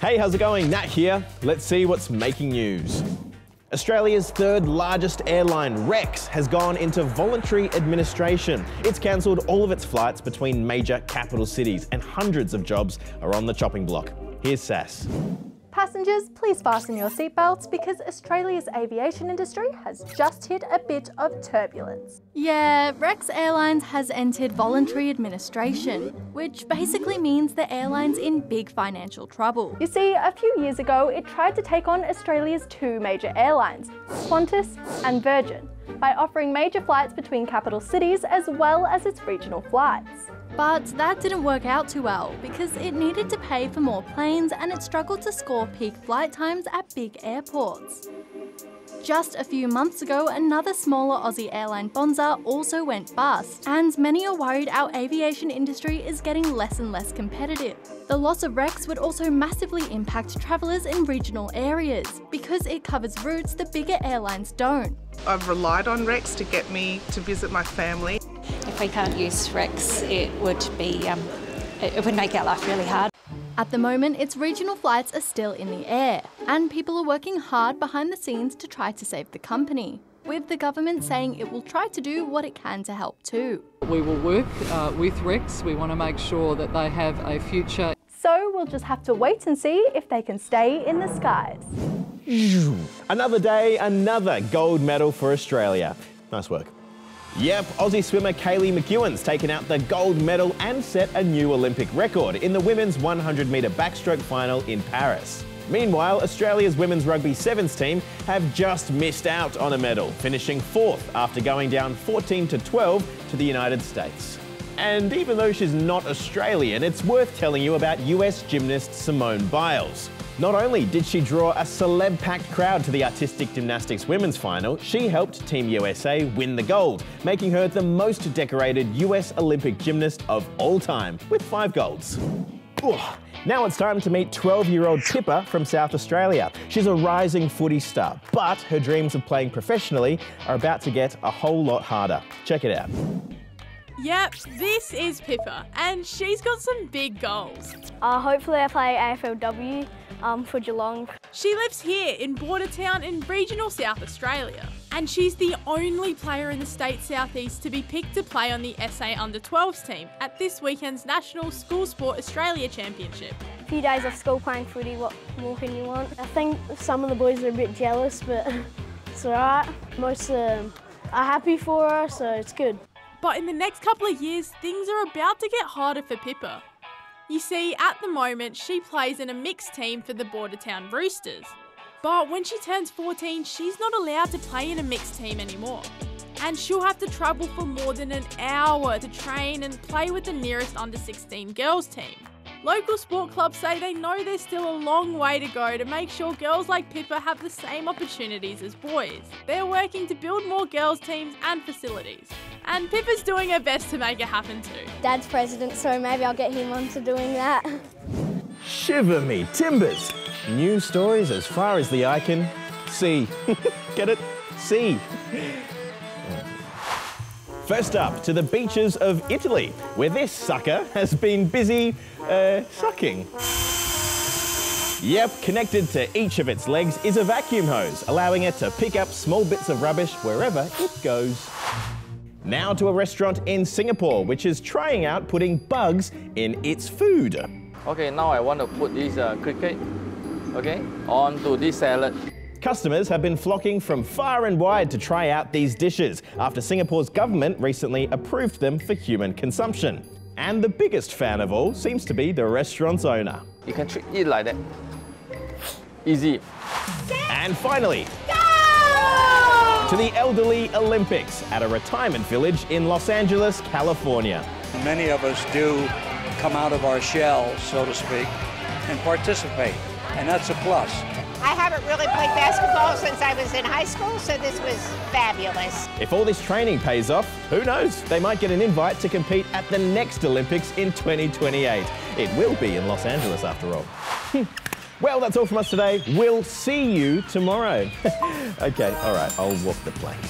Hey, how's it going? Nat here. Let's see what's making news. Australia's third largest airline, Rex, has gone into voluntary administration. It's cancelled all of its flights between major capital cities and hundreds of jobs are on the chopping block. Here's Sass. Passengers, please fasten your seatbelts because Australia's aviation industry has just hit a bit of turbulence. Yeah, Rex Airlines has entered voluntary administration, which basically means the airline's in big financial trouble. You see, a few years ago, it tried to take on Australia's two major airlines, Qantas and Virgin, by offering major flights between capital cities as well as its regional flights. But that didn't work out too well because it needed to pay for more planes and it struggled to score peak flight times at big airports. Just a few months ago, another smaller Aussie airline, Bonza, also went bust, and many are worried our aviation industry is getting less and less competitive. The loss of Rex would also massively impact travellers in regional areas because it covers routes the bigger airlines don't. I've relied on Rex to get me to visit my family. If we can't use Rex, it would make our life really hard. At the moment, its regional flights are still in the air, and people are working hard behind the scenes to try to save the company, with the government saying it will try to do what it can to help too. We will work with Rex. We want to make sure that they have a future. So we'll just have to wait and see if they can stay in the skies. Another day, another gold medal for Australia. Nice work. Yep, Aussie swimmer Kaylee McEwen's taken out the gold medal and set a new Olympic record in the women's 100-metre backstroke final in Paris. Meanwhile, Australia's women's rugby sevens team have just missed out on a medal, finishing 4th after going down 14-12 to the United States. And even though she's not Australian, it's worth telling you about US gymnast Simone Biles. Not only did she draw a celeb-packed crowd to the artistic gymnastics women's final, she helped Team USA win the gold, making her the most decorated US Olympic gymnast of all time, with 5 golds. Now it's time to meet 12-year-old Pippa from South Australia. She's a rising footy star, but her dreams of playing professionally are about to get a whole lot harder. Check it out. Yep, this is Pippa, and she's got some big goals. Hopefully I play AFLW for Geelong. She lives here in Bordertown in regional South Australia, and she's the only player in the state southeast to be picked to play on the SA Under-12s team at this weekend's National School Sport Australia Championship. A few days off school playing footy, what more can you want? I think some of the boys are a bit jealous, but it's alright. Most of them are happy for her, so it's good. But in the next couple of years, things are about to get harder for Pippa. You see, at the moment, she plays in a mixed team for the Bordertown Roosters. But when she turns 14, she's not allowed to play in a mixed team anymore. And she'll have to travel for more than an hour to train and play with the nearest under-16 girls team. Local sport clubs say they know there's still a long way to go to make sure girls like Pippa have the same opportunities as boys. They're working to build more girls teams and facilities. And Pippa's doing her best to make it happen too. Dad's president, so maybe I'll get him onto doing that. Shiver me timbers. News stories as far as the eye can see. Get it? See. First up, to the beaches of Italy, where this sucker has been busy, sucking. Yep, connected to each of its legs is a vacuum hose, allowing it to pick up small bits of rubbish wherever it goes. Now to a restaurant in Singapore, which is trying out putting bugs in its food. Okay, now I want to put this cricket, onto this salad. Customers have been flocking from far and wide to try out these dishes after Singapore's government recently approved them for human consumption. And the biggest fan of all seems to be the restaurant's owner. You can treat it like that. Easy. And finally, to the elderly Olympics at a retirement village in Los Angeles, California. Many of us do come out of our shell, so to speak, and participate, and that's a plus. I haven't really played basketball since I was in high school, so this was fabulous. If all this training pays off, who knows? They might get an invite to compete at the next Olympics in 2028. It will be in Los Angeles after all. Well, that's all from us today. We'll see you tomorrow. Okay, all right, I'll walk the plank.